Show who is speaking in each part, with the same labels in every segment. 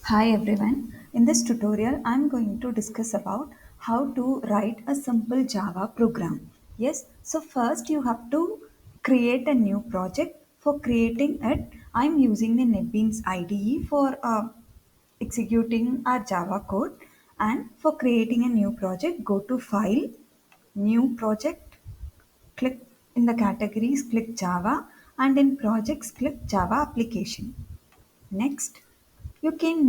Speaker 1: Hi everyone. In this tutorial, I'm going to discuss about how to write a simple Java program. Yes, so first you have to create a new project. For creating it, I'm using the NetBeans IDE for executing our Java code. And for creating a new project, go to File, New Project, click in the categories, click Java, and in Projects, click Java Application. Next, you can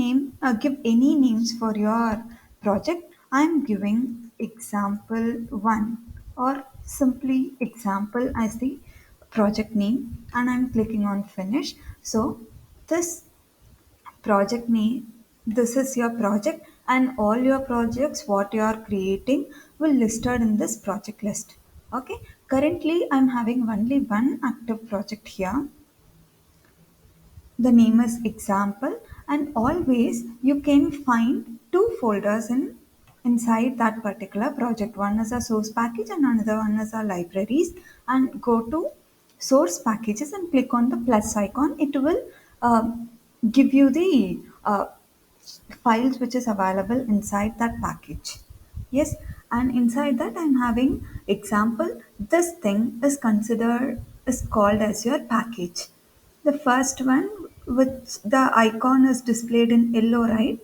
Speaker 1: give any names for your project. I am giving example 1 or simply example as the project name and I am clicking on finish. So this project name, this is your project and all your projects what you are creating will listed in this project list. Okay, currently I'm having only one active project here. The name is example, and always you can find two folders in inside that particular project. One is a source package and another one is a libraries. And go to source packages and click on the plus icon. It will give you the files which is available inside that package. Yes, and inside that I'm having example. This thing is called as your package. The first one, which the icon is displayed in yellow, right?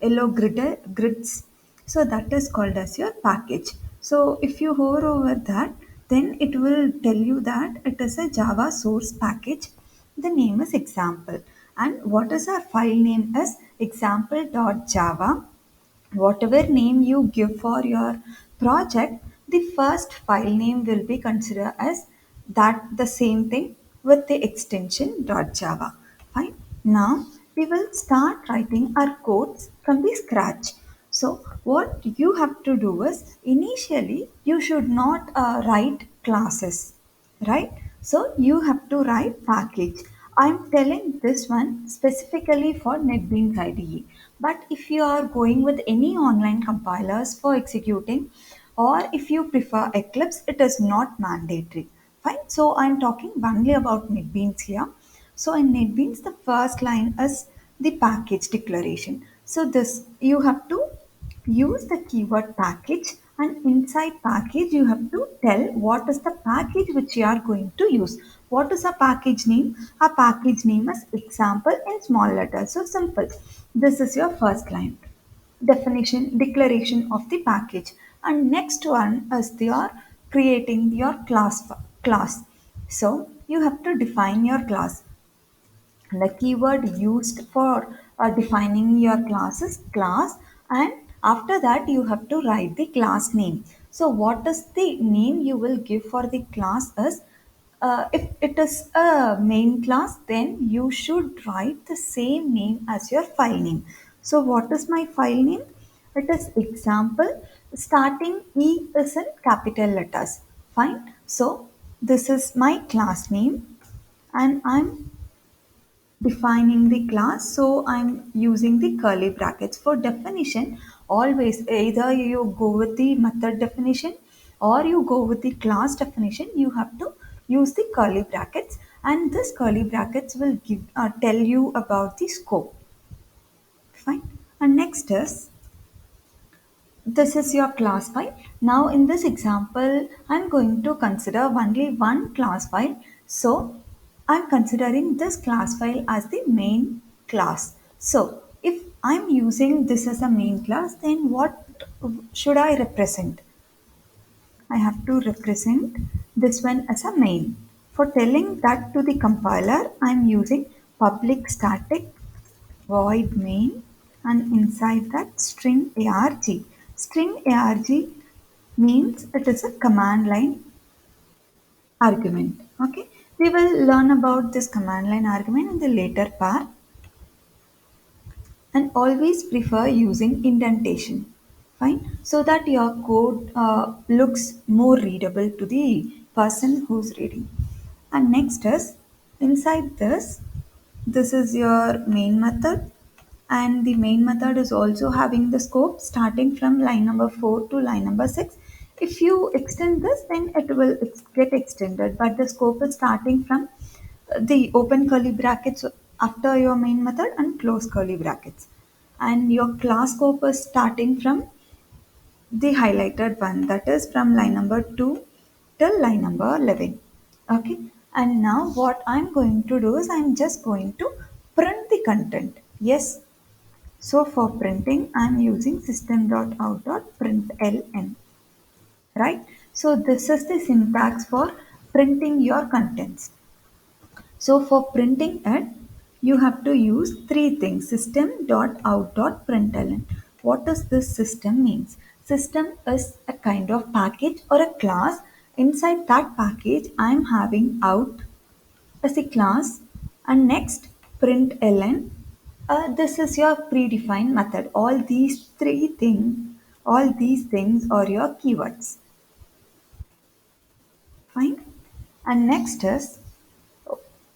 Speaker 1: Yellow grids. So that is called as your package. So if you hover over that, then it will tell you that it is a Java source package. The name is example. And what is our file name is example.java. Whatever name you give for your project, the first file name will be considered as that the same thing with the extension .java. Fine. Now we will start writing our codes from the scratch. So what you have to do is initially you should not write classes, right? So you have to write package. I'm telling this one specifically for NetBeans IDE. But if you are going with any online compilers for executing, or if you prefer Eclipse, it is not mandatory. Fine. So I'm talking only about NetBeans here. So in NetBeans, the first line is the package declaration. So this you have to use the keyword package, and inside package you have to tell what is the package which you are going to use. What is a package name? A package name is example in small letters. So simple. This is your first line. Definition, declaration of the package. And next one is your creating your class. So you have to define your class. The keyword used for defining your class is class, and after that you have to write the class name. So what is the name you will give for the class is, if it is a main class, then you should write the same name as your file name. So what is my file name? It is example, starting E is in capital letters. Fine. So this is my class name and I'm defining the class, so I'm using the curly brackets. For definition, always either you go with the method definition or you go with the class definition, you have to use the curly brackets, and this curly brackets will give tell you about the scope. Fine. And next is, this is your class file. Now in this example, I'm going to consider only one class file. So I'm considering this class file as the main class. So if I'm using this as a main class, then what should I represent? I have to represent this one as a main. For telling that to the compiler, I'm using public static void main, and inside that string arg. String arg means it is a command line argument. Okay, we will learn about this command line argument in the later part, and always prefer using indentation. Fine, so that your code looks more readable to the person who's reading. And next is, inside this is your main method, and the main method is also having the scope starting from line number 4 to line number 6. If you extend this, then it will get extended, but the scope is starting from the open curly brackets after your main method and close curly brackets. and your class scope is starting from the highlighted one, that is from line number 2 till line number 11. Okay, and now what I'm going to do is I'm just going to print the content. Yes, so for printing I'm using system.out.println, right? So this is the syntax for printing your contents. So for printing it, you have to use three things: system.out.println. What does this system means? System is a kind of package or a class. Inside that package, I am having out as a class, and next println. This is your predefined method. All these things are your keywords. Fine. And next is,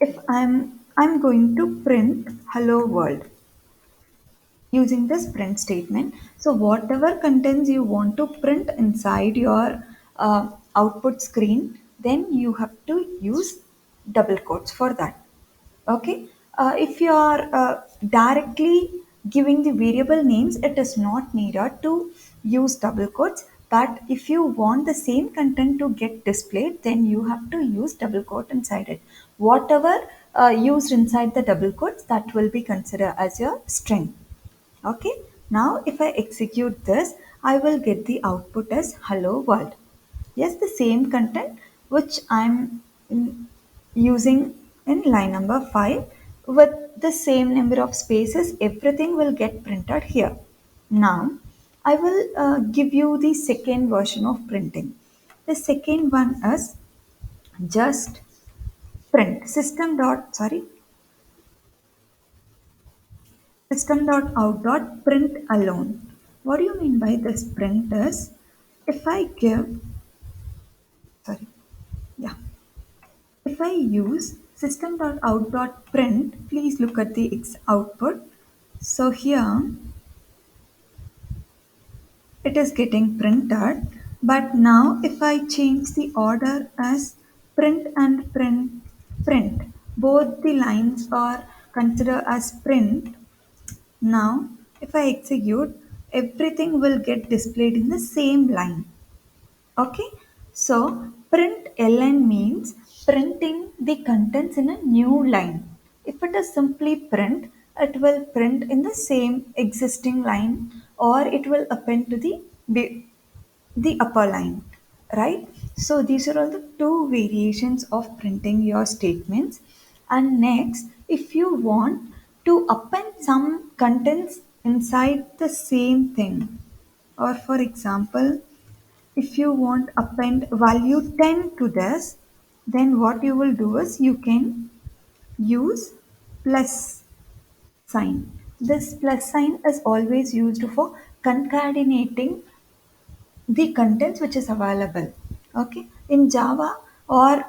Speaker 1: if I'm going to print hello world using this print statement. So whatever contents you want to print inside your output screen, then you have to use double quotes for that. Okay, if you are directly giving the variable names, it is not needed to use double quotes. But if you want the same content to get displayed, then you have to use double quote inside it. Whatever used inside the double quotes, that will be considered as your string. Okay, now if I execute this, I will get the output as hello world. Yes, the same content which I'm using in line number 5 with the same number of spaces, everything will get printed here. Now, I will give you the second version of printing. The second one is just print system.out.print alone. What do you mean by this print is, if I give, sorry, yeah, if I use system.out.print, please look at the output. So here it is getting printed, but now if I change the order as print and print, both the lines are considered as print. Now, if I execute, everything will get displayed in the same line. Okay, so print ln means printing the contents in a new line. If it is simply print, it will print in the same existing line, or it will append to the upper line, right? So these are all the two variations of printing your statements. And next, if you want to append some contents inside the same thing, or for example, if you want append value 10 to this, then what you will do is you can use plus sign. This plus sign is always used for concatenating the contents which is available. Okay, in Java, or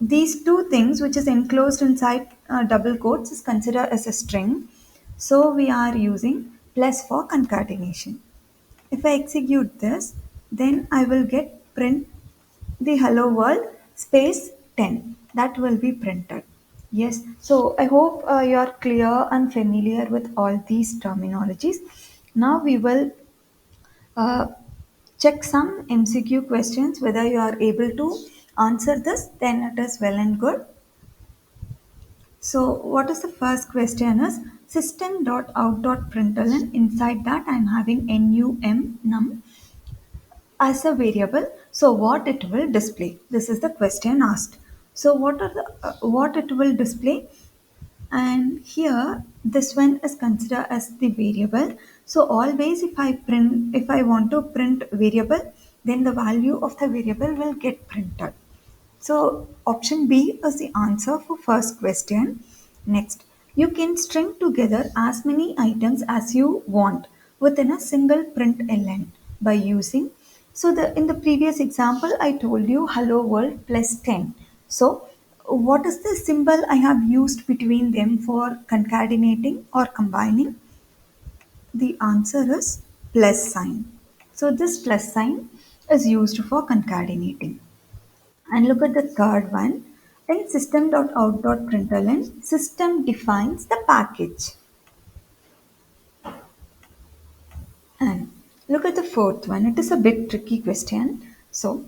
Speaker 1: these two things which is enclosed inside double quotes is considered as a string, so we are using plus for concatenation. If I execute this, then I will get print the hello world space 10, that will be printed. Yes, so I hope you are clear and familiar with all these terminologies. Now we will uh, check some MCQ questions. Whether you are able to answer this, then it is well and good. So, what is the first question is system.out.println. Inside that, I am having num as a variable. So, what it will display? This is the question asked. So, what it will display? And here this one is considered as the variable. So always if I want to print variable, then the value of the variable will get printed. So option B is the answer for first question. Next, you can string together as many items as you want within a single print ln by using. So in the previous example, I told you hello world plus 10. So what is the symbol I have used between them for concatenating or combining? The answer is plus sign. So this plus sign is used for concatenating. And look at the third one. In system.out.println, system defines the package. Look at the fourth one. It is a bit tricky question. So,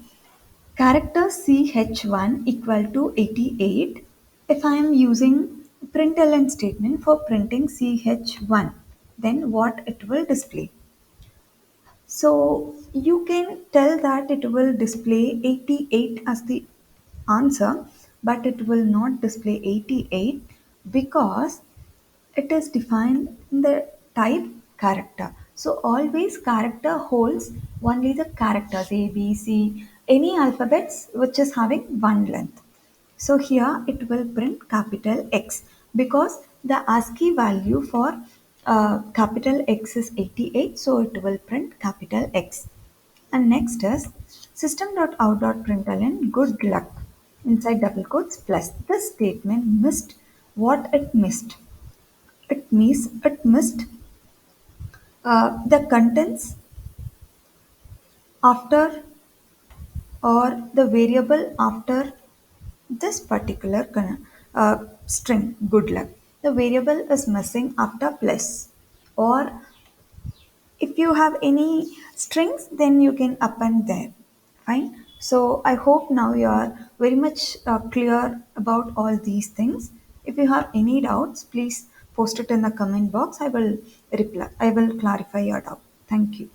Speaker 1: character ch1 equal to 88. If I am using println statement for printing ch1, then what it will display? So you can tell that it will display 88 as the answer, but it will not display 88 because it is defined in the type character. So always character holds only the characters A, B, C, any alphabets which is having one length. So here it will print capital X because the ASCII value for capital X is 88, so it will print capital X. And next is system.out.println good luck inside double quotes plus. This statement missed what it missed. It missed the contents after or the variable after this particular string good luck. The variable is missing after plus, or if you have any strings then you can append there. Fine. So I hope now you are very much clear about all these things. If you have any doubts, please post it in the comment box. I will reply. I will clarify your doubt. Thank you.